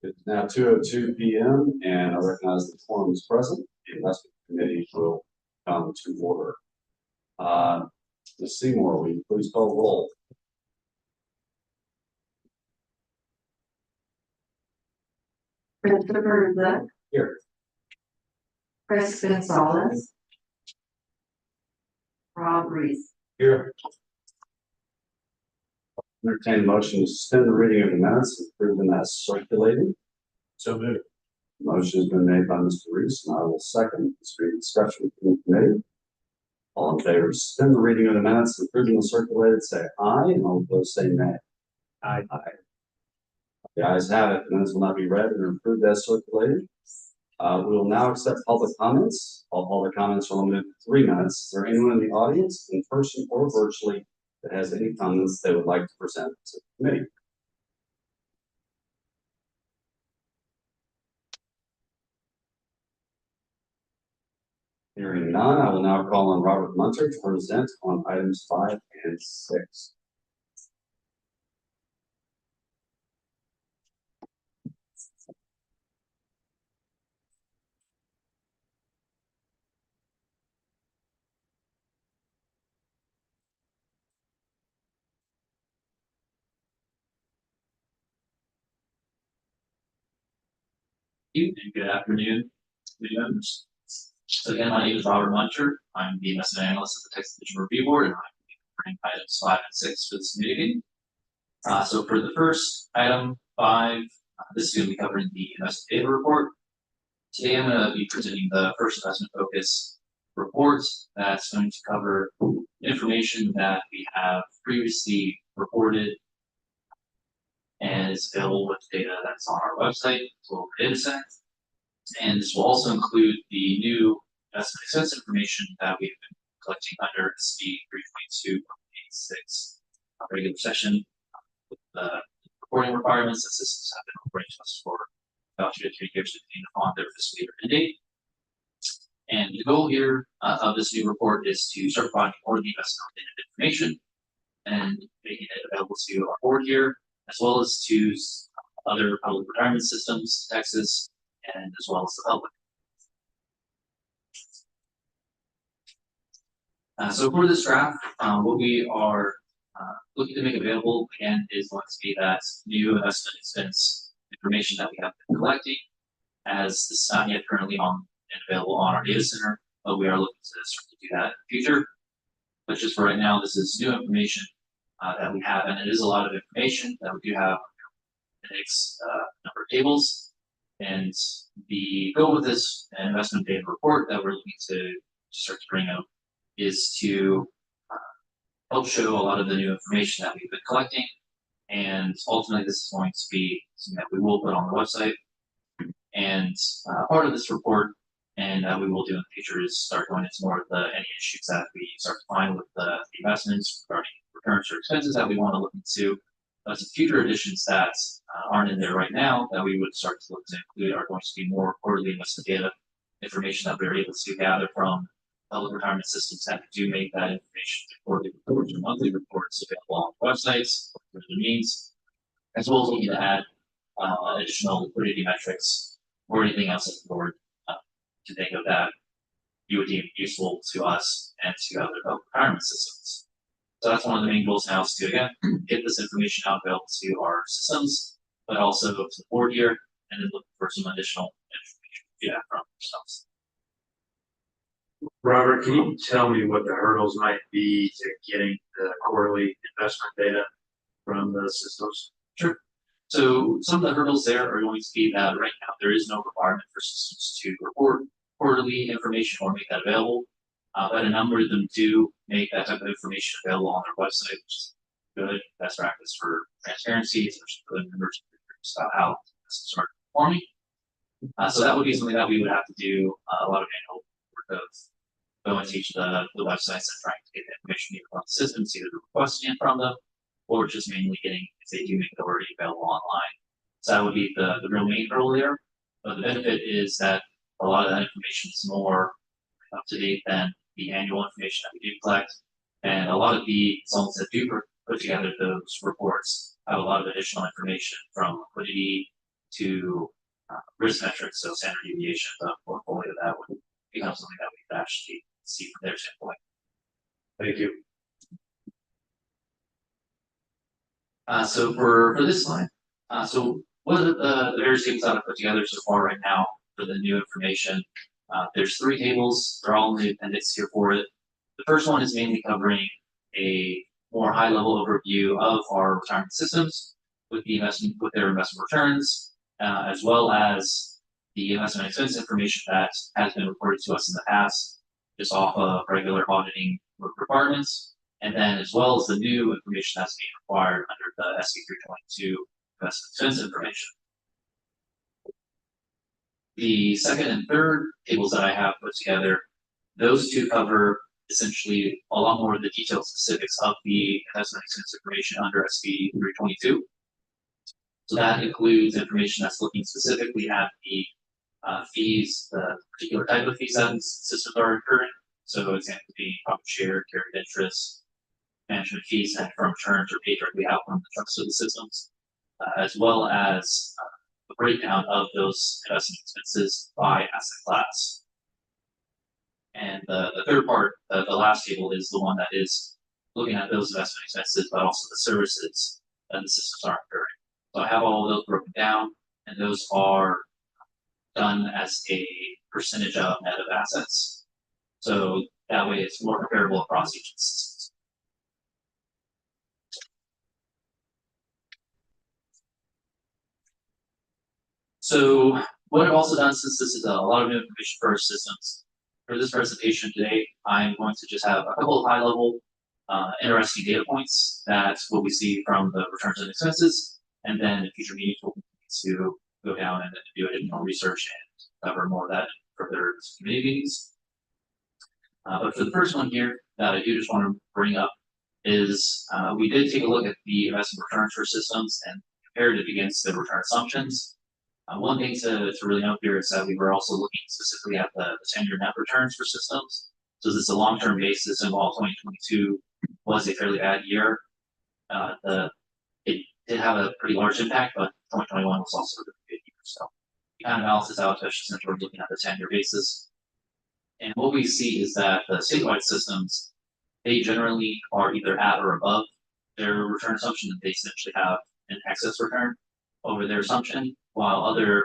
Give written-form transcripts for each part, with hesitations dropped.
It's now 2:02 p.m. and I recognize the quorum is present. The investment committee will come to order. Ms. Seymour, will you please call roll? Christopher Zook. Here. Chris Gonzalez. Rob Reese. Here. Entertain a motion to suspend the reading of the minutes and approve them as circulated. So moved. Motion has been made by Mr. Reese, and I will second. This being discussion from the committee. All in favor, suspend the reading of the minutes and approve them as circulated, say aye, and all opposed say nay. Aye. Aye. The ayes have it. The minutes will not be read and approved as circulated. We will now accept public comments. All public comments are limited to 3 minutes. Is there anyone in the audience, in person or virtually, that has any comments they would like to present to the committee? Hearing none, I will now call on Robert Munter to present on items 5 and 6. And good afternoon, members. So again, my name is Robert Muncher. I'm the investment analyst at the Texas Division Review Board, and I'm covering items 5 and 6 for this meeting. So for the first item 5, this is going to be covering the investment data report. Today I'm going to be presenting the first investment focus report that's going to cover information that we have previously reported and is available with data that's on our website, Global Data Set. And this will also include the new investment expense information that we've been collecting under SB 3.2.86 regular session with the reporting requirements that systems have been reporting to us for about 2 to 3 years depending upon their fiscal year end date. And the goal here of this new report is to start providing more of the investment information and making it available to our board here, as well as to other public retirement systems, Texas, and as well as the public. So for this draft, what we are looking to make available again is going to be that new investment expense information that we have been collecting, as this is not yet currently on and available on our data center, but we are looking to start to do that in the future. But just for right now, this is new information that we have, and it is a lot of information that we do have X number of tables. And the goal with this investment data report that we're looking to start to bring up is to help show a lot of the new information that we've been collecting. And ultimately, this is going to be something that we will put on the website. And part of this report, and we will do in the future, is start going into more of any issues that we start to find with the investments regarding returns or expenses that we want to look into. Some future additions that aren't in there right now that we would start to look to include are going to be more quarterly investment data information that we're able to gather from public retirement systems that do make that information quarterly reports or monthly reports available on websites or through the means, as well as looking to add additional liquidity metrics or anything else that the board to think of that you would deem useful to us and to other public retirement systems. So that's one of the main goals now, is to again get this information out available to our systems, but also to the board here, and then look for some additional information feedback from yourselves. Robert, can you tell me what the hurdles might be to getting the quarterly investment data from the systems? Sure. So some of the hurdles there are going to be that right now there is no requirement for systems to report quarterly information or make that available. But a number of them do make that type of information available on their website, which is good best practice for transparency, especially for the members about how systems are performing. So that would be something that we would have to do a lot of manual work of going to each of the websites and trying to get the information either from the systems, either requesting it from them, or just manually getting, if they do make it already available online. So that would be the real main hurdle there. But the benefit is that a lot of that information is more up to date than the annual information that we do collect. And a lot of the consultants that do put together those reports have a lot of additional information from liquidity to risk metrics, so standard deviation of the portfolio that would become something that we could actually see from their standpoint. Thank you. So for this slide, so what are the various tables that I've put together so far right now for the new information? There's 3 tables. They're all in the appendix here for it. The first one is mainly covering a more high-level overview of our retirement systems with their investment returns, as well as the investment expense information that has been reported to us in the past, just off of regular auditing requirements, and then as well as the new information that's being required under the SB 322 investment expense information. The second and third tables that I have put together, those two cover essentially a lot more of the detailed specifics of the investment expense information under SB 322. So that includes information that's looking specifically at the fees, the particular type of fees that systems are incurring. So example being profit share, carried interest, management fees, and firm returns are paid directly out from the trust of the systems, as well as a breakdown of those investment expenses by asset class. And the third part, the last table, is the one that is looking at those investment expenses, but also the services that the systems are incurring. So I have all of those broken down, and those are done as a percentage of net of assets. So that way it's more comparable across each of the systems. So what I've also done, since this is a lot of new information for our systems, for this presentation today, I'm going to just have a couple of high-level interesting data points. That's what we see from the returns and expenses, and then in future meetings we'll continue to go down and do additional research and cover more of that for their committee meetings. But for the first one here that I do just want to bring up is we did take a look at the investment returns for systems and compared it against the return assumptions. One thing to really note here is that we were also looking specifically at the 10-year net returns for systems. So this is a long-term basis, and while 2022 was a fairly bad year, it did have a pretty large impact, but 2021 was also a really good year. So it kind of balances out, especially since we're looking at the 10-year basis. And what we see is that the statewide systems, they generally are either at or above their return assumption, and they essentially have an excess return over their assumption, while other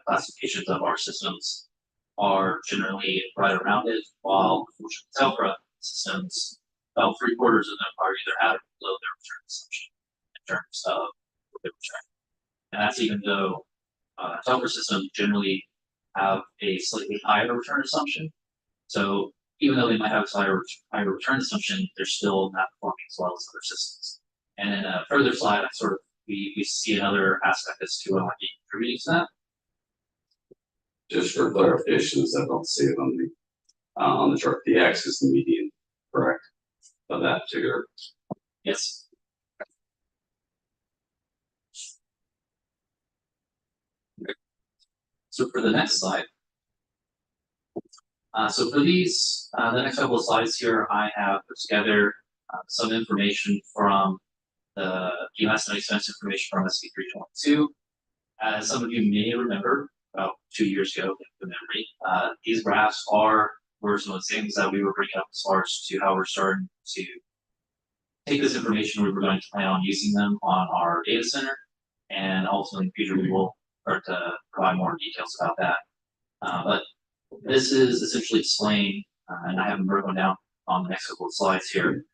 classifications of our systems are generally right around it, while the Telcra systems, about 3/4 of them are either at or below their return assumption in terms of their return. And that's even though Telcra systems generally have a slightly higher return assumption. So even though they might have a higher return assumption, they're still not performing as well as other systems. And in a further slide, we see another aspect as to what might be contributing to that. Just for clarification, I don't see it on the chart. The X is the median, correct? Of that particular. Yes. So for the next slide. So for these, the next couple of slides here, I have put together some information from the investment expense information from SB 322. As some of you may remember, about 2 years ago, the memory, these graphs were some of the things that we were bringing up as far as to how we're starting to take this information. We were going to plan on using them on our data center, and ultimately in the future we will start to provide more details about that. But this is essentially displaying, and I have them broken down on the next couple of slides here,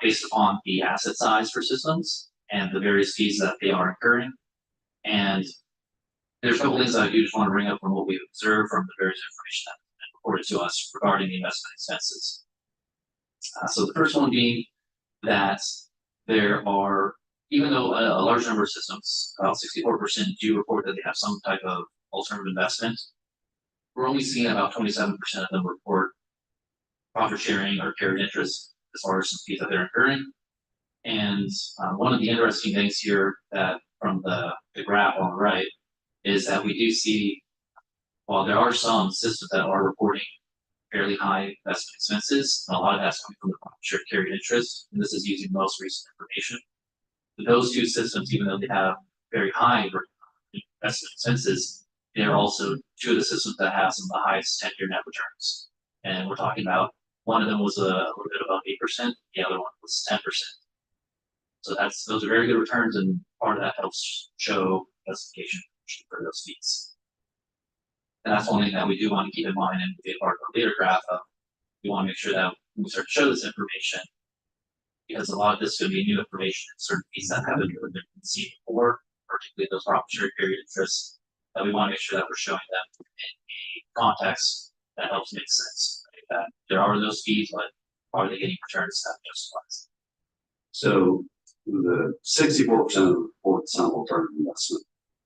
based upon the asset size for systems and the various fees that they are incurring. And there's a couple things that I do just want to bring up from what we've observed from the various information that has been reported to us regarding the investment expenses. So the first one being that there are, even though a large number of systems, about 64% do report that they have some type of alternative investment, we're only seeing about 27% of them report profit sharing or carried interest as far as some fees that they're incurring. And one of the interesting things here that from the graph on the right is that we do see, while there are some systems that are reporting fairly high investment expenses, and a lot of that's coming from the profit share carried interest, and this is using most recent information. But those two systems, even though they have very high investment expenses, they're also two of the systems that have some of the highest 10-year net returns. And we're talking about one of them was a little bit above 8%, the other one was 10%. So those are very good returns, and part of that helps show justification for those fees. And that's one thing that we do want to keep in mind and be a part of our later graph of. We want to make sure that when we start to show this information, because a lot of this is going to be new information in certain fees that haven't really been seen before, particularly those profit share period interests, that we want to make sure that we're showing them in a context that helps make sense. Right? That there are those fees, but are they getting returns that justifies? So the 64% of the report is on alternative investment.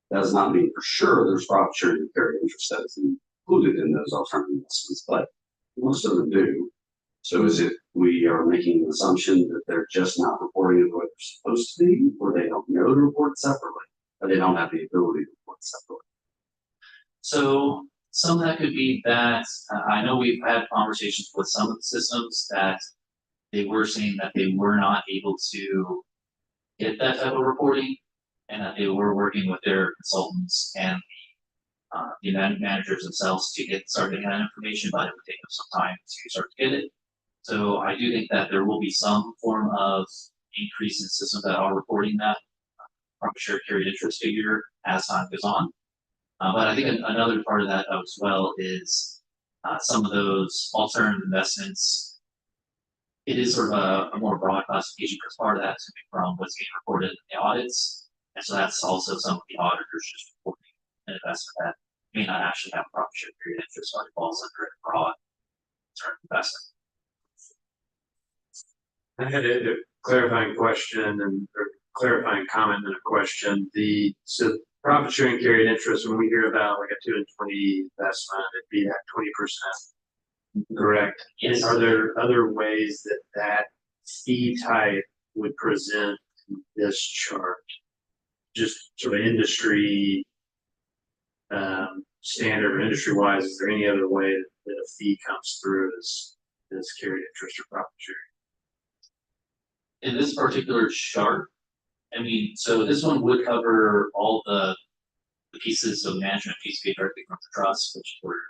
That does not mean for sure there's profit sharing carried interest that is included in those alternative investments, but most of them do. So is it we are making an assumption that they're just not reporting it the way they're supposed to be, or they don't know to report separately, or they don't have the ability to report separately? So some of that could be that I know we've had conversations with some of the systems that they were saying that they were not able to get that type of reporting, and that they were working with their consultants and the managers themselves to start getting that information, but it would take them some time to start to get it. So I do think that there will be some form of increase in systems that are reporting that profit share carried interest figure as time goes on. But I think another part of that as well is some of those alternative investments. It is sort of a more broad classification because part of that is coming from what's being reported in the audits. And so that's also some of the auditors just reporting an investment that may not actually have a profit share period interest, but it falls under a broad term investment. I had a clarifying question or clarifying comment and a question. So profit sharing carried interest, when we hear about like a 2 and 20 investment, it'd be at 20%. Correct. Yes. And are there other ways that fee type would present this chart? Just sort of industry standard or industry wise, is there any other way that a fee comes through as carried interest or profit sharing? In this particular chart, I mean, so this one would cover all the pieces of management fees paid directly from the trust, which were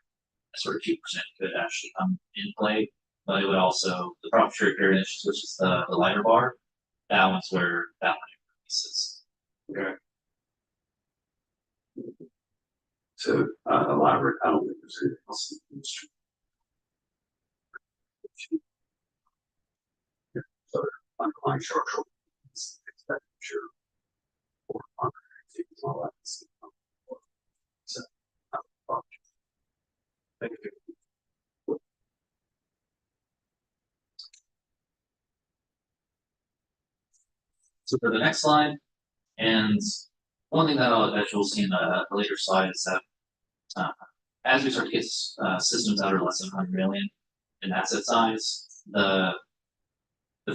sort of 2% could actually come in play. But it would also, the profit share carried interest, which is the lighter bar, that one's where that one increases. Okay. So elaborate, I don't think there's anything else in the industry. So underlying structural expenditure or all that. So, thank you. So for the next slide, and one thing that you'll see in the later slide is that as we start to get systems that are less than 100 million in asset size, the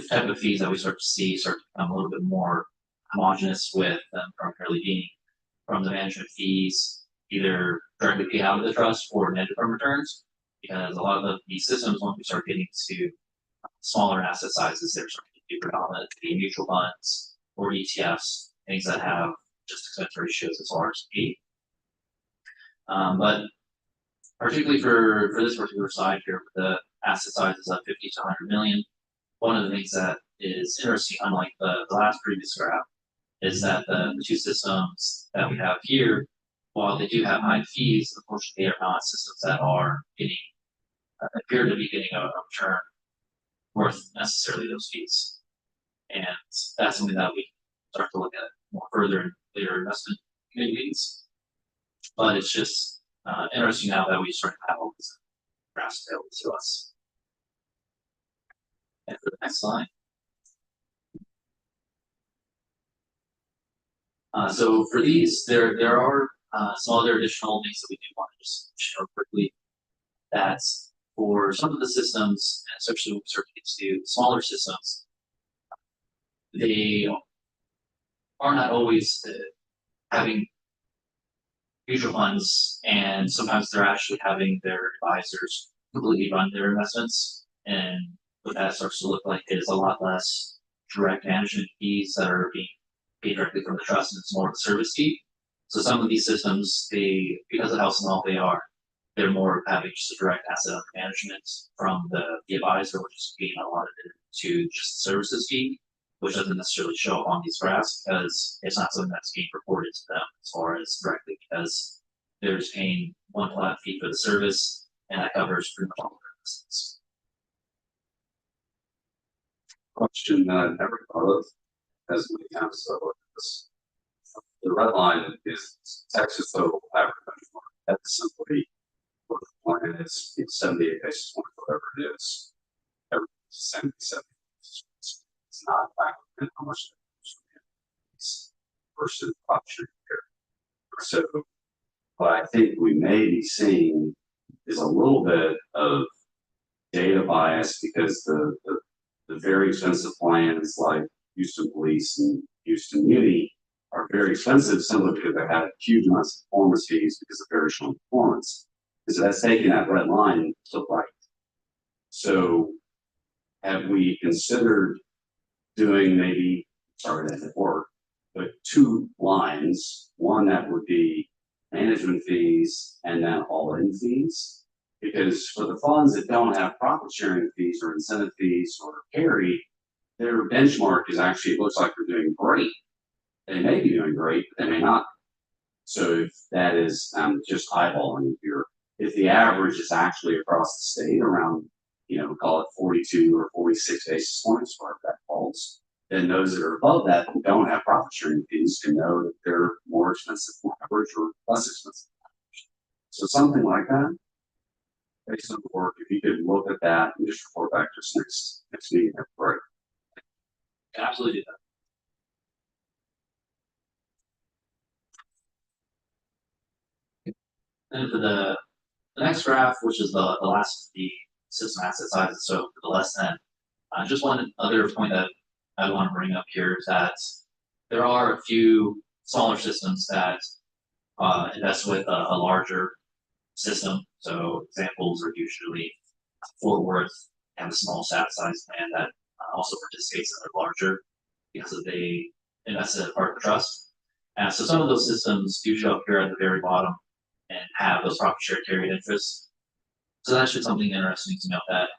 type of fees that we start to see start to become a little bit more homogenous, with them primarily being from the management fees, either directly paid out of the trust or netted from returns, because a lot of these systems, once we start getting to smaller asset sizes, they're starting to be predominantly mutual funds or ETFs, things that have just expense ratios as large as P. But particularly for this particular side here, the asset size is up 50 to 100 million. One of the things that is interesting, unlike the last previous graph, is that the two systems that we have here, while they do have high fees, unfortunately they are not systems that are appear to be getting a return worth necessarily those fees. And that's something that we start to look at more further in later investment committee meetings. But it's just interesting now that we start to have all these graphs available to us. And for the next slide. So for these, there are some other additional things that we do want to just share quickly. That's for some of the systems, especially when we start to get to smaller systems, they are not always having mutual funds, and sometimes they're actually having their advisors completely run their investments. And what that starts to look like is a lot less direct management fees that are being paid directly from the trust, and it's more of a service fee. So some of these systems, because of how small they are, they're more of having just a direct asset under management from the advisor, which is being allotted to just the services fee, which doesn't necessarily show up on these graphs because it's not something that's being reported to them as far as directly, because they're just paying one flat fee for the service, and that covers pretty much all their business. Question that I've never thought of as many times as I look at this. The red line is Texas total average benchmark. That's simply what the plan is. It's 78 basis points, whatever it is. Everything's 77 basis points. It's not factored in how much versus option here. So what I think we may be seeing is a little bit of data bias because the very expensive plans like Houston Police and Houston Uni are very expensive simply because they have huge amounts of performance fees because of very strong performance. And so that's taking that red line to right. So have we considered doing maybe, sorry that didn't work, but two lines, one that would be management fees and then all-in fees? Because for the funds that don't have profit sharing fees or incentive fees or carry, their benchmark is actually, it looks like they're doing great. They may be doing great, but they may not. So if that is just eyeballing here, if the average is actually across the state around, call it 42 or 46 basis points, wherever that falls, then those that are above that who don't have profit sharing fees can know that they're more expensive than average or less expensive than average. So something like that, based on the work, if you could look at that and just report back to us next meeting, that'd be great. Can absolutely do that. And for the next graph, which is the last of the system asset sizes, so for the less than, just one other point that I want to bring up here is that there are a few smaller systems that invest with a larger system. So examples are usually Fort Worth and a small stat size plan that also participates in a larger because they invested as part of the trust. So some of those systems do show up here at the very bottom and have those profit share carried interest. So that's just something interesting to note that,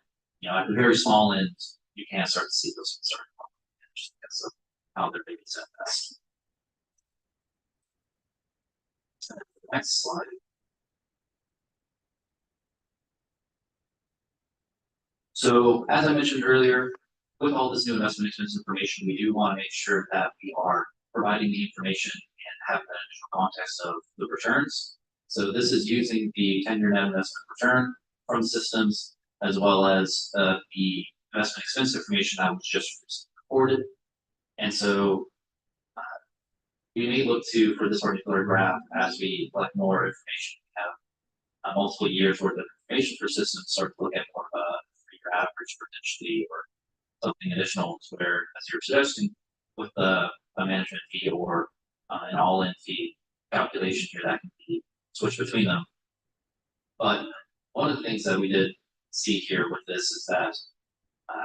at the very small end, you can start to see those start because of how they're being set best. Next slide. So as I mentioned earlier, with all this new investment expense information, we do want to make sure that we are providing the information and have the additional context of the returns. So this is using the 10-year net investment return from systems, as well as the investment expense information that was just reported. And so we may look to, for this particular graph, as we collect more information, we have multiple years worth of information for systems, start to look at more of a 3-year average potentially, or something additional to where, as you're suggesting, with a management fee or an all-in fee calculation here that can be switched between them. But one of the things that we did see here with this is that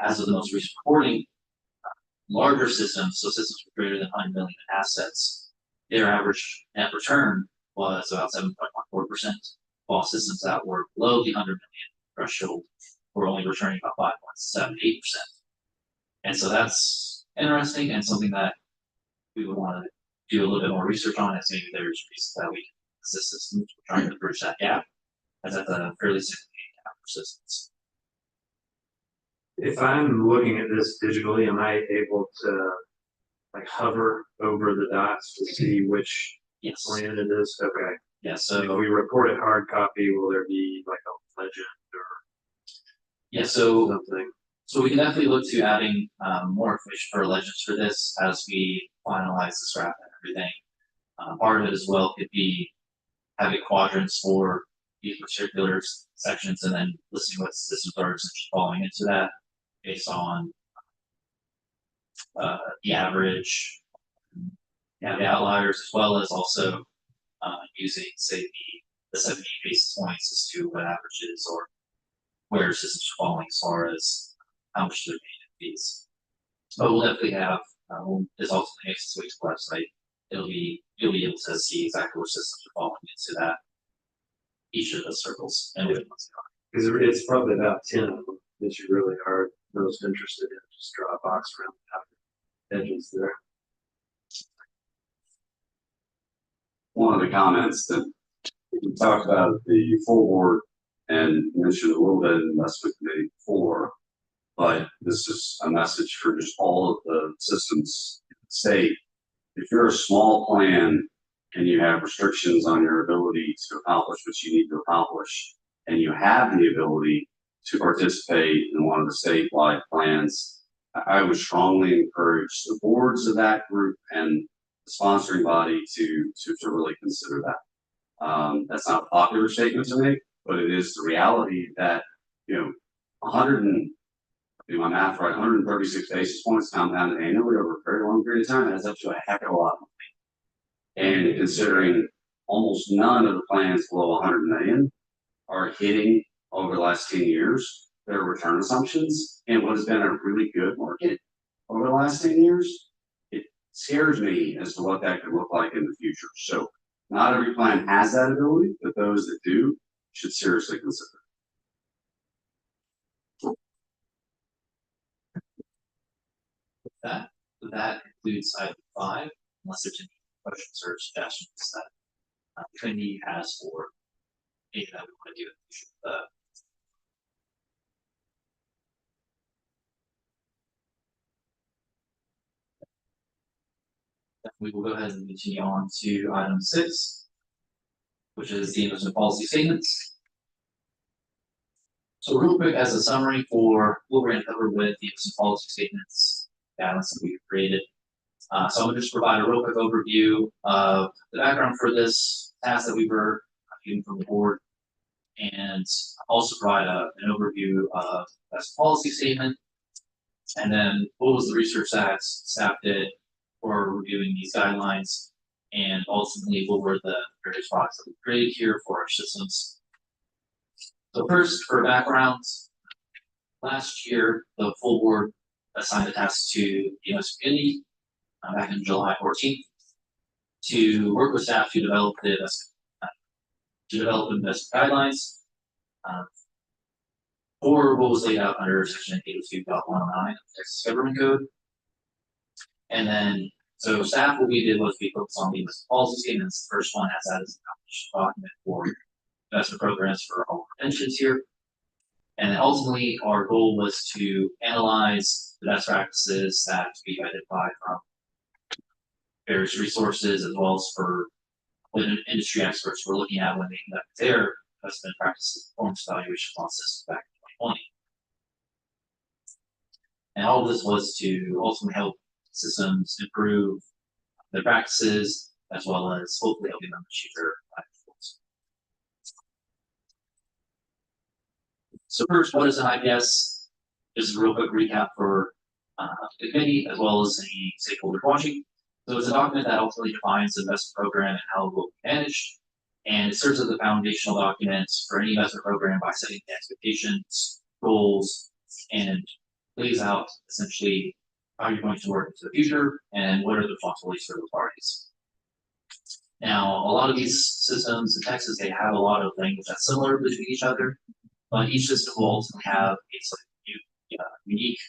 as of the most recent reporting, larger systems, so systems with greater than 100 million in assets, their average net return was about 7.14%, while systems that were below the 100 million threshold were only returning about 5.78%. And so that's interesting and something that we would want to do a little bit more research on, as maybe there's reasons that we can assist systems with trying to bridge that gap, as that's a fairly significant gap for systems. If I'm looking at this digitally, am I able to hover over the dots to see which Yes. plan it is? Okay. Yeah. If So we report it hard copy, will there be a legend or yeah. So something? So we can definitely look to adding more information for legends for this as we finalize this graph and everything. Part of it as well could be having quadrants for these particular sections and then listing what systems are essentially falling into that based on the average, the outliers, as well as also using, say, the 78 basis points as to what average is, or where systems are falling as far as how much they're paying in fees. But we'll definitely have, this also makes its way to the website. You'll be able to see exactly which systems are falling into that, each of those circles and which ones they are. Because it's probably about 10 of them that you really are most interested in. Just draw a box around the outer edges there. One of the comments that we talked about at the full board and mentioned a little bit in investment committee before, but this is a message for just all of the systems in the state. If you're a small plan and you have restrictions on your ability to accomplish what you need to accomplish, and you have the ability to participate in one of the statewide plans, I would strongly encourage the boards of that group and the sponsoring body to really consider that. That's not a popular statement to make, but it is the reality that, 100 and, do my math right, 136 basis points compounded annually over a very long period of time adds up to a heck of a lot of money. And considering almost none of the plans below 100 million are hitting over the last 10 years their return assumptions in what has been a really good market over the last 10 years, it scares me as to what that could look like in the future. So not every plan has that ability, but those that do should seriously consider. That concludes item 5, unless there's any questions or suggestions that the committee has for anything that we want to do in the future. We will go ahead and continue on to item 6, which is the investment policy statements. So real quick, as a summary for what we're going to cover with the investment policy statements balance that we've created. So I'm going to just provide a real quick overview of the background for this task that we were getting from the board, and also provide an overview of the investment policy statement, and then what was the research that staff did for reviewing these guidelines, and ultimately what were the various products that we created here for our systems. So first, for background, last year the full board assigned a task to the US community back in July 14th to work with staff to develop investment guidelines for what was laid out under section 802.109 of the Texas Government Code. And then, so staff, what we did was we focused on the investment policy statements. The first one has that as a published document for investment programs for all pensions here. And then ultimately, our goal was to analyze the best practices that we identified from various resources, as well as for what industry experts were looking at when they conducted their investment practices performance evaluation process back in 2020. And all of this was to ultimately help systems improve their practices, as well as hopefully helping them achieve their goals. So first, what is an IPS? Just a real quick recap for the committee, as well as any stakeholders watching. So it's a document that ultimately defines the investment program and how it will be managed. And it serves as the foundational document for any investment program by setting the expectations, goals, and lays out essentially how you're going to work into the future and what are the responsibilities for those parties. Now, a lot of these systems in Texas, they have a lot of language that's similar between each other, but each system will ultimately have a unique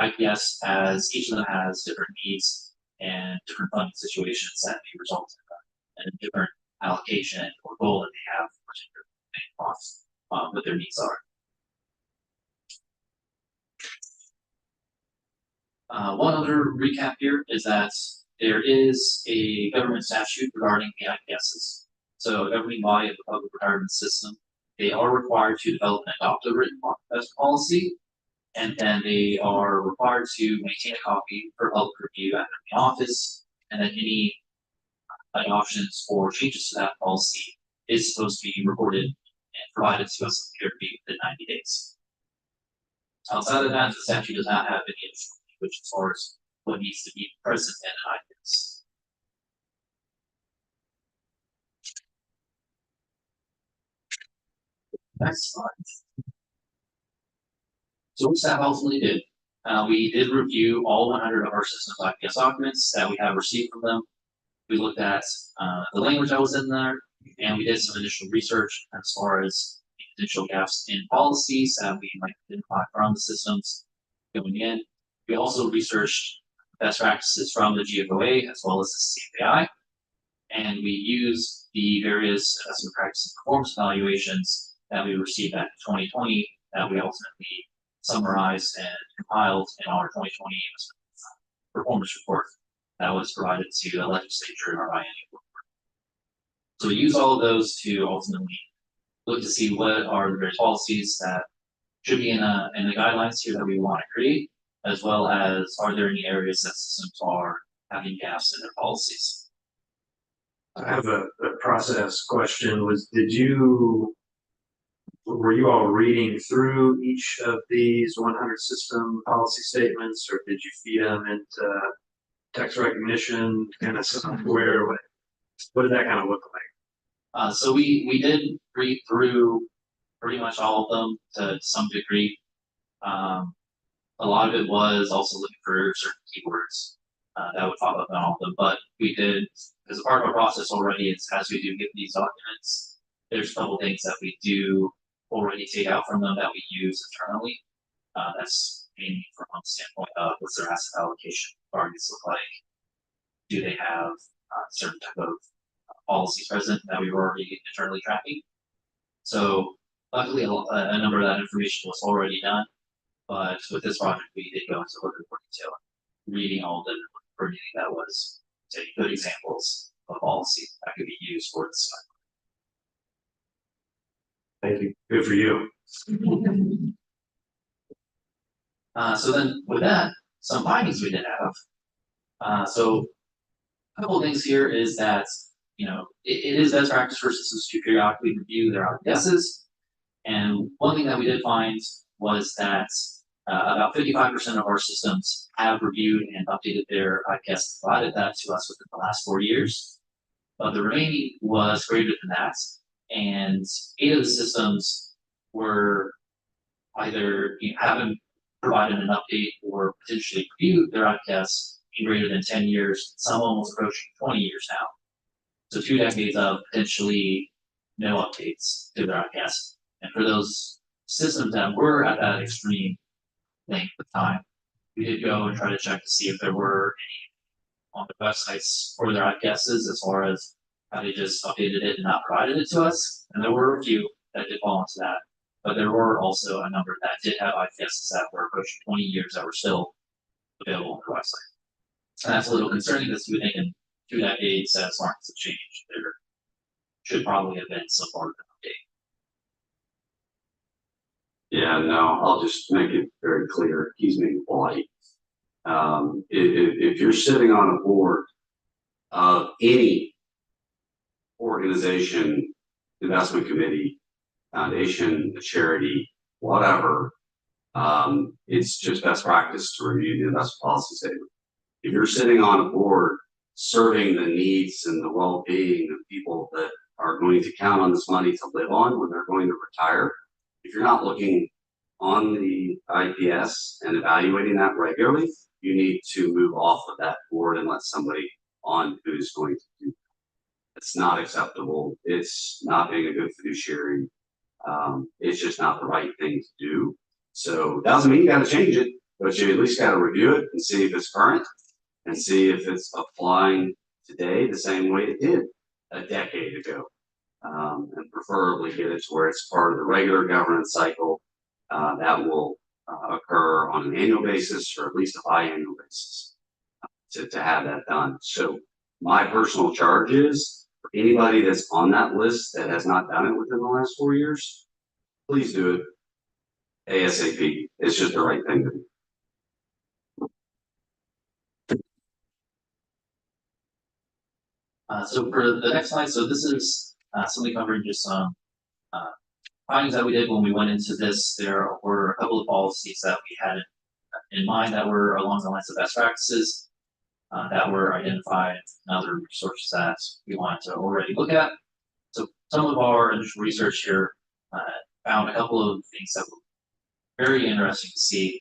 IPS, as each of them has different needs and different funding situations that may result in a different allocation or goal that they have for particular costs, what their needs are. One other recap here is that there is a government statute regarding the IPSs. So, governing body of the public retirement system, they are required to develop and adopt a written policy, and then they are required to maintain a copy for public review at the office, and then any adoptions or changes to that policy is supposed to be reported and provided to us in the PRB within 90 days. Outside of that, the statute does not have any additional language as far as what needs to be present in an IPS. Next slide. So what staff ultimately did, we did review all 100 of our system's IPS documents that we have received from them. We looked at the language that was in there, and we did some initial research as far as potential gaps in policies that we might identify from the systems going in. We also researched best practices from the GFOA as well as the CFAI, and we used the various assessment practice and performance evaluations that we received back in 2020 that we ultimately summarized and compiled in our 2020 performance report that was provided to the legislature in our biennial report. So we use all of those to ultimately look to see what are the various policies that should be in the guidelines here that we want to create, as well as are there any areas that systems are having gaps in their policies. I have a process question. Were you all reading through each of these 100 system policy statements, or did you feed them into text recognition kind of software? What did that kind of look like? So we did read through pretty much all of them to some degree. A lot of it was also looking for certain keywords that would pop up in all of them, but we did, as a part of our process already, it's as we do get these documents, there's a couple things that we do already take out from them that we use internally. That's mainly from the standpoint of what's their asset allocation targets look like? Do they have certain type of policies present that we were already internally tracking? So luckily, a number of that information was already done, but with this project, we did go into a little bit more detail, reading all of them for anything that was, say, good examples of policy that could be used for this. Thank you. Good for you. So then with that, some findings we did have. So a couple of things here is that, it is best practice for systems to periodically review their IPSs. And one thing that we did find was that about 55% of our systems have reviewed and updated their IPS, provided that to us within the last 4 years. But the remaining was greater than that. And 8 of the systems were either haven't provided an update or potentially reviewed their IPS in greater than 10 years, some almost approaching 20 years now. So 2 decades of potentially no updates to their IPS. And for those systems that were at that extreme length of time, we did go and try to check to see if there were any on the websites for their IPSs as far as how they just updated it and not provided it to us. And there were a few that did fall into that. But there were also a number that did have IPSs that were approaching 20 years that were still available on their website. And that's a little concerning because we think in 2 decades as markets have changed, there should probably have been some sort of an update. Yeah, no, I'll just make it very clear. He's being polite. If you're sitting on a board of any organization, investment committee, foundation, charity, whatever, it's just best practice to review the investment policy statement. If you're sitting on a board serving the needs and the well-being of people that are going to count on this money to live on when they're going to retire, if you're not looking on the IPS and evaluating that regularly, you need to move off of that board and let somebody on who's going to do that. It's not acceptable. It's not being a good fiduciary. It's just not the right thing to do. So doesn't mean you got to change it, but you at least got to review it and see if it's current and see if it's applying today the same way it did a decade ago. And preferably get it to where it's part of the regular governance cycle that will occur on an annual basis or at least a biannual basis to have that done. So my personal charge is for anybody that's on that list that has not done it within the last 4 years, please do it ASAP. It's just the right thing to do. So for the next slide, so this is simply covering just some findings that we did when we went into this. There were a couple of policies that we had in mind that were along the lines of best practices that were identified and other resources that we wanted to already look at. So some of our initial research here found a couple of things that very interesting to see.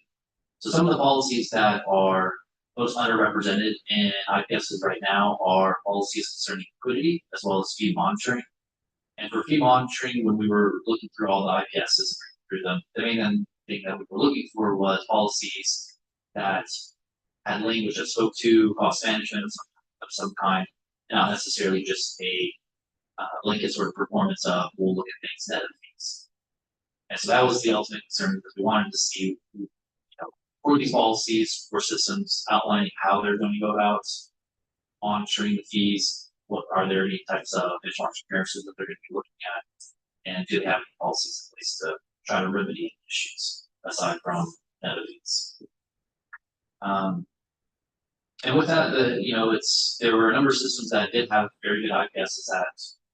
So some of the policies that are most underrepresented in IPSs right now are policies concerning liquidity as well as fee monitoring. And for fee monitoring, when we were looking through all the IPSs, through them, the main thing that we were looking for was policies that had language that spoke to cost management of some kind, not necessarily just a blanket sort of performance of we'll look at things net of fees. And so that was the ultimate concern because we wanted to see, for these policies or systems outlining how they're going to go about monitoring the fees. What are there any types of benchmark comparisons that they're going to be looking at, and do they have any policies in place to try to remedy issues aside from net of fees? And with that, there were a number of systems that did have very good IPSs that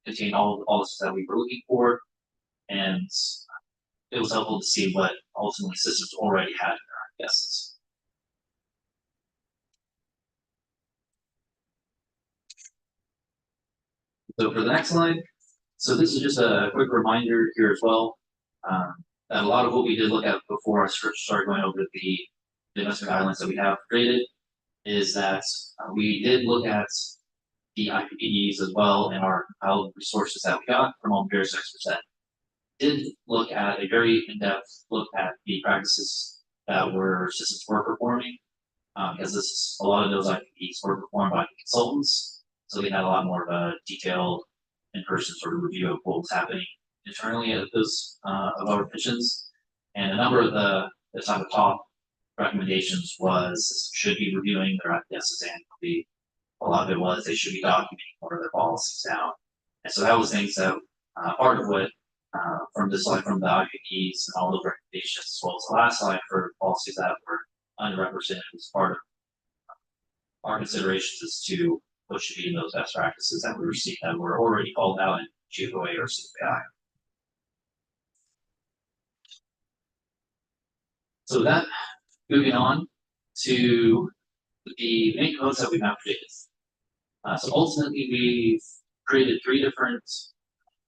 contained all the policies that we were looking for, and it was helpful to see what ultimately systems already had in their IPSs. So for the next slide, so this is just a quick reminder here as well, that a lot of what we did look at before I started going over the investment guidelines that we have created is that we did look at the IPPEs as well and our compiled resources that we got from all the various experts that did look at a very in-depth look at the practices that systems were performing, because a lot of those IPPEs were performed by consultants, so they had a lot more of a detailed in-person sort of review of what was happening internally at those of our pitches, and a number of the top recommendations was should be reviewing their IPSs annually. A lot of it was they should be documenting what are their policies now, and so that was things that part of what from this slide from the IPPs and all those recommendations, as well as the last slide for policies that were underrepresented was part of our considerations as to what should be in those best practices that we were seeing that were already called out in GFOA or CFAI. So that, moving on to the main codes that we've now created. So ultimately, we've created 3 different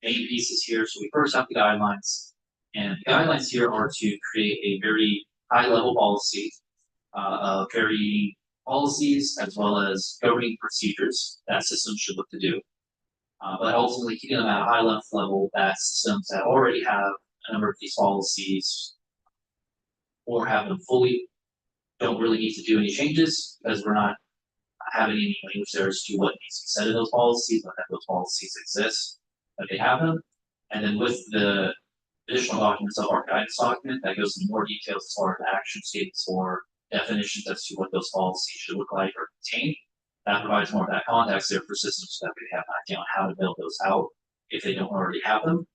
main pieces here. So we first have the guidelines, and the guidelines here are to create a very high-level policy of varying policies as well as governing procedures that systems should look to do. But ultimately, keeping them at a high enough level that systems that already have a number of these policies or have them fully don't really need to do any changes because we're not having any language there as to what needs to be said in those policies, but that those policies exist, that they have them. And then with the additional documents of our guidance document that goes into more details as far as action statements or definitions as to what those policies should look like or contain, that provides more of that context there for systems so that we have an idea on how to build those out if they don't already have them.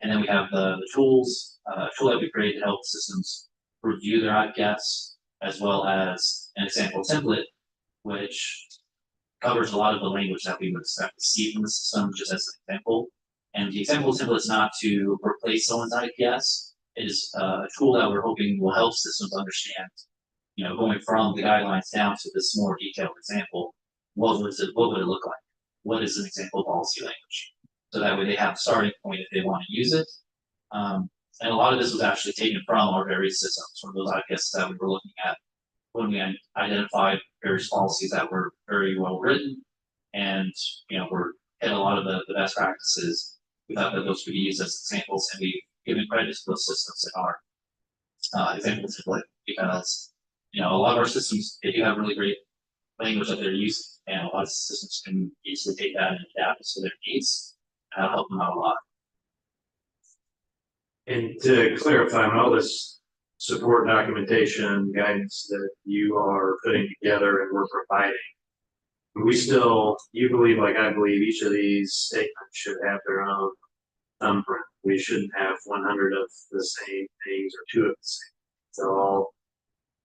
And then we have the tools, tool that we created to help systems review their IPS, as well as an example template, which covers a lot of the language that we would expect to see from the system, just as an example. And the example template is not to replace someone's IPS. It is a tool that we're hoping will help systems understand, going from the guidelines down to this more detailed example, what would it look like? What is an example policy language? So that way they have a starting point if they want to use it. And a lot of this was actually taken from our various systems, from those IPS that we were looking at when we identified various policies that were very well written and, were hit a lot of the best practices. We thought that those could be used as examples, and we've given credit to those systems in our example template because, a lot of our systems, they do have really great language that they're using, and a lot of systems can easily take that and adapt it to their needs, and that'll help them out a lot. And to clarify, on all this support documentation guidance that you are putting together and we're providing, you believe, like I believe, each of these statements should have their own thumbprint. We shouldn't have 100 of the same things or 2 of the same. They'll all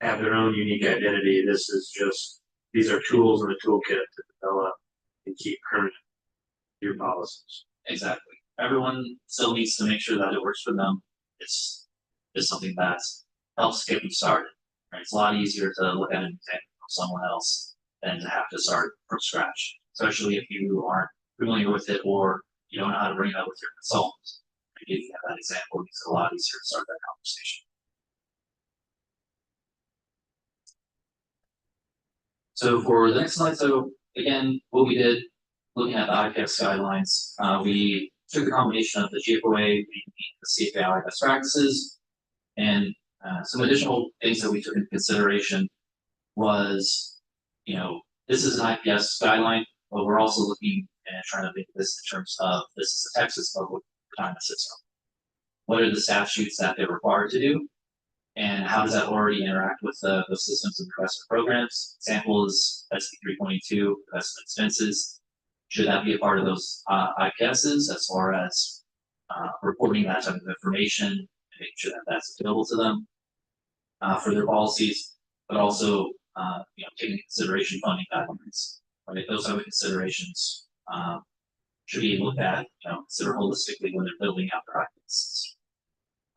have their own unique identity. These are tools in the toolkit to develop and keep current your policies. Exactly. Everyone still needs to make sure that it works for them. It's something that helps get them started. Right? It's a lot easier to look at an example from someone else than to have to start from scratch, especially if you aren't familiar with it or you don't know how to bring it up with your consultant. If you have that example, it's a lot easier to start that conversation. So for the next slide, so again, what we did, looking at the IPS guidelines, we took the combination of the GFOA, the CFAI best practices, and some additional things that we took into consideration was, this is an IPS guideline, but we're also looking and trying to make this in terms of this is a Texas public retirement system. What are the statutes that they're required to do? And how does that already interact with the systems and investment programs? Example is SB 322, investment expenses. Should that be a part of those IPSs as far as reporting that type of information and making sure that that's available to them for their policies, but also taking into consideration funding guidelines. Right, those type of considerations should be looked at, consider holistically when they're building out their IPSs.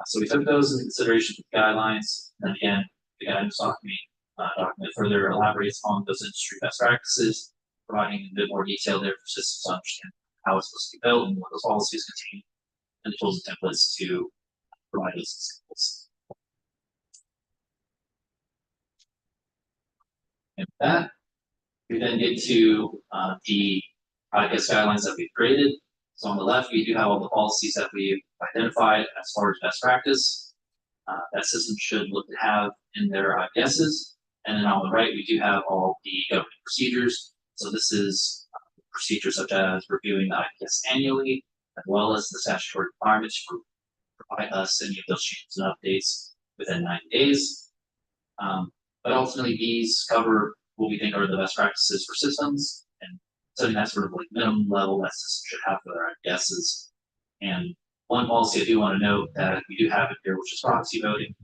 So we took those into consideration with the guidelines, and then again, the guidance document further elaborates on those industry best practices, providing a bit more detail there for systems to understand how it's supposed to be built and what those policies contain, and the tools and templates to provide those examples. And with that, we then get to the IPS guidelines that we've created. So on the left, we do have all the policies that we've identified as far as best practice that systems should look to have in their IPSs. And then on the right, we do have all the government procedures. So this is procedures such as reviewing the IPS annually, as well as the statutory requirements to provide us any of those changes and updates within 90 days. But ultimately, these cover what we think are the best practices for systems and setting that sort of like minimum level that systems should have for their IPSs. And one policy I do want to note that we do have it here, which is proxy voting.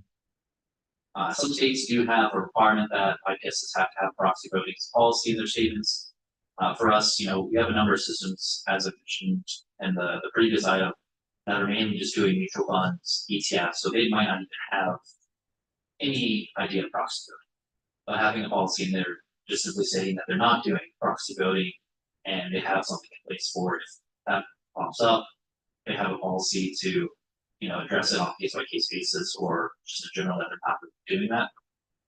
Some states do have a requirement that IPSs have to have proxy voting as a policy in their statements. For us, we have a number of systems, as I mentioned in the previous item, that are mainly just doing mutual funds, ETFs, so they might not even have any idea of proxy voting. But having a policy in there just simply saying that they're not doing proxy voting and they have something in place for it, if that pops up, they have a policy to address it on a case-by-case basis, or just in general that they're not doing that,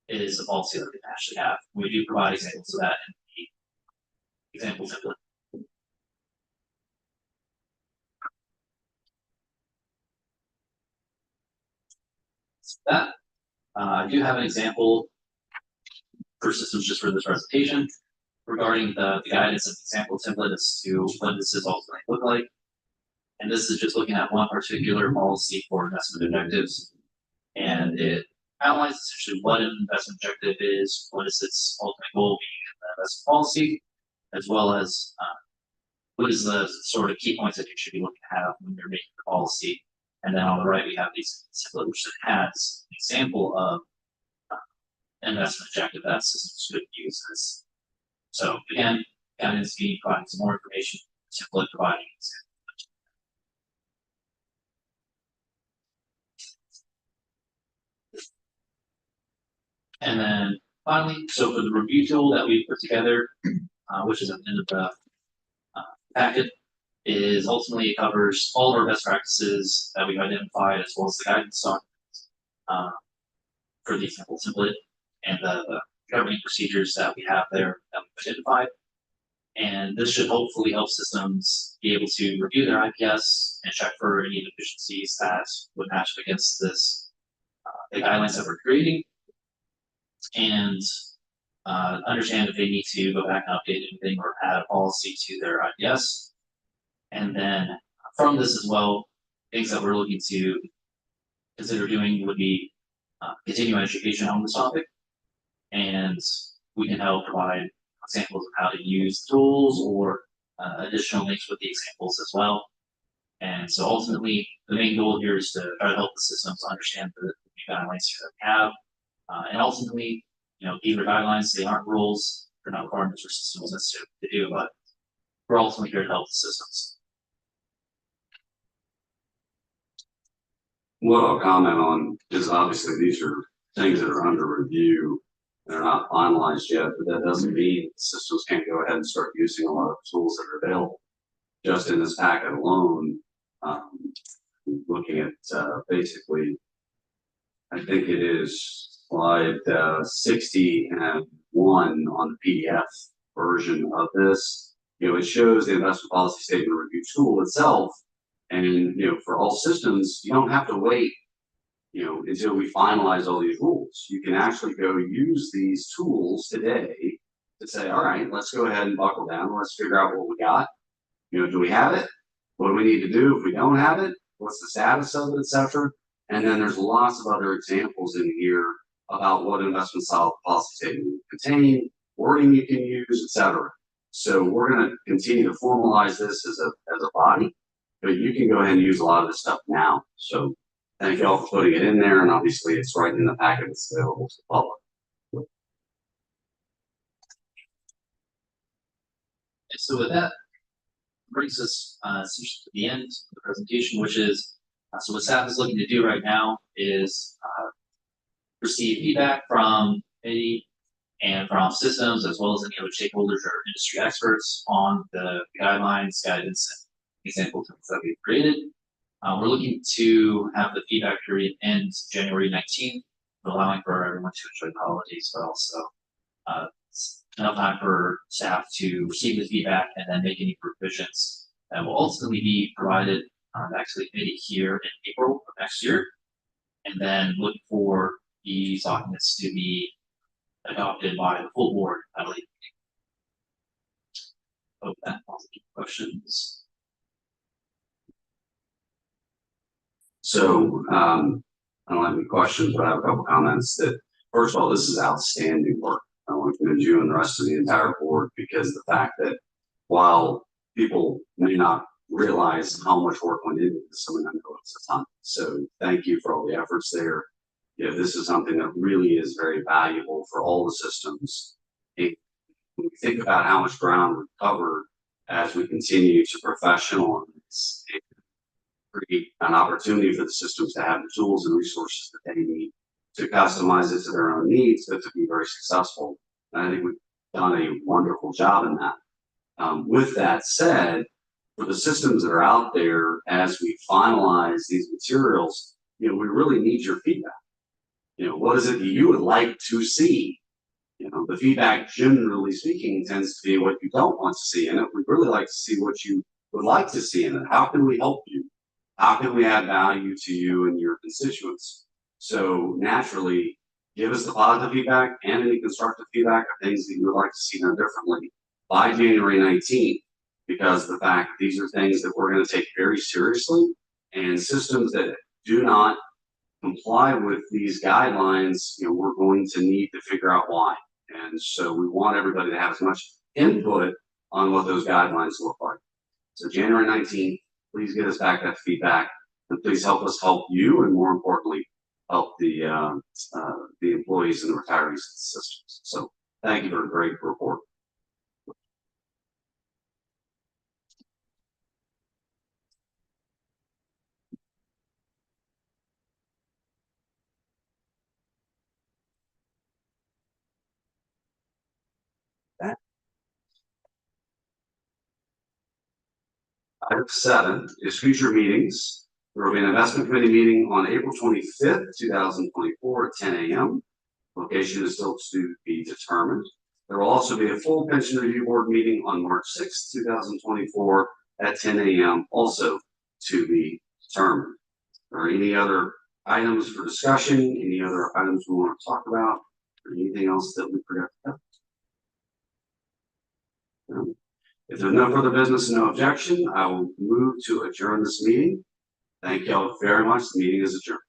is a policy that they can actually have. We do provide examples of that in the example template. So that I do have an example for systems just for this presentation regarding the guidance of the example template as to what this is ultimately look like. And this is just looking at one particular policy for investment objectives. And it outlines essentially what an investment objective is, what is its ultimate goal being in the investment policy, as well as what is the sort of key points that you should be looking to have when you're making the policy. And then on the right, we have these template which has an example of investment objective that systems should use this. So again, guidance being providing some more information, template providing examples. And then finally, so for the review tool that we put together, which is at the end of the packet, is ultimately covers all of our best practices that we've identified, as well as the guidance documents for the example template and the governing procedures that we have there that we've identified. And this should hopefully help systems be able to review their IPS and check for any deficiencies that would match up against this, the guidelines that we're creating, and understand if they need to go back and update anything or add a policy to their IPS. And then from this as well, things that we're looking to consider doing would be continuing education on this topic. And we can help provide examples of how to use tools or additional links with the examples as well. And so ultimately, the main goal here is to try to help the systems understand the new guidelines that we have. And ultimately, these are guidelines, they aren't rules, they're not requirements for systems necessarily to do, but we're ultimately here to help the systems. What I'll comment on is obviously these are things that are under review. They're not finalized yet, but that doesn't mean systems can't go ahead and start using a lot of tools that are available. Just in this packet alone, looking at basically, I think it is slide 61 on the PDF version of this. It shows the investment policy statement review tool itself. And, for all systems, you don't have to wait, until we finalize all these rules. You can actually go use these tools today to say, all right, let's go ahead and buckle down. Let's figure out what we got. Do we have it? What do we need to do if we don't have it? What's the status of it, et cetera? And then there's lots of other examples in here about what investment style policy statement contain, wording you can use, et cetera. So we're going to continue to formalize this as a body, but you can go ahead and use a lot of this stuff now. So thank you all for putting it in there, and obviously it's right in the packet that's available to the public. And so with that, brings us essentially to the end of the presentation, which is so what staff is looking to do right now is receive feedback from committee and from systems, as well as any other stakeholders or industry experts on the guidelines, guidance, and example templates that we've created. We're looking to have the feedback period end January 19th, allowing for everyone to enjoy the holidays, but also enough time for staff to receive the feedback and then make any revisions that will ultimately be provided back to the committee here in April of next year. And then look for these documents to be adopted by the full board at a later meeting. Hope that answers your questions. So I don't have any questions, but I have a couple comments. That first of all, this is outstanding work. I want to commend you and the rest of the entire board, because the fact that while people may not realize how much work went into this, I mean, I know it's a ton. So thank you for all the efforts there. This is something that really is very valuable for all the systems. When we think about how much ground we've covered as we continue to professionalize and create an opportunity for the systems to have the tools and resources that they need to customize it to their own needs, but to be very successful. And I think we've done a wonderful job in that. With that said, for the systems that are out there, as we finalize these materials, we really need your feedback. What is it that you would like to see? The feedback, generally speaking, tends to be what you don't want to see in it. We'd really like to see what you would like to see in it. How can we help you? How can we add value to you and your constituents? So naturally, give us the positive feedback and any constructive feedback of things that you would like to see done differently by January 19th, because of the fact that these are things that we're going to take very seriously, and systems that do not comply with these guidelines, we're going to need to figure out why. And so we want everybody to have as much input on what those guidelines look like. So January 19th, please get us back that feedback, and please help us help you, and more importantly, help the employees and the retirees of the systems. So thank you for a great report. Item 7 is future meetings. There will be an investment committee meeting on April 25th, 2024 at 10 a.m. Location is still to be determined. There will also be a full pension review board meeting on March 6th, 2024 at 10 a.m. also to be determined. Are there any other items for discussion? Any other items we want to talk about? Or anything else that we forgot to cover? If there's no further business and no objection, I will move to adjourn this meeting. Thank you all very much. The meeting is adjourned.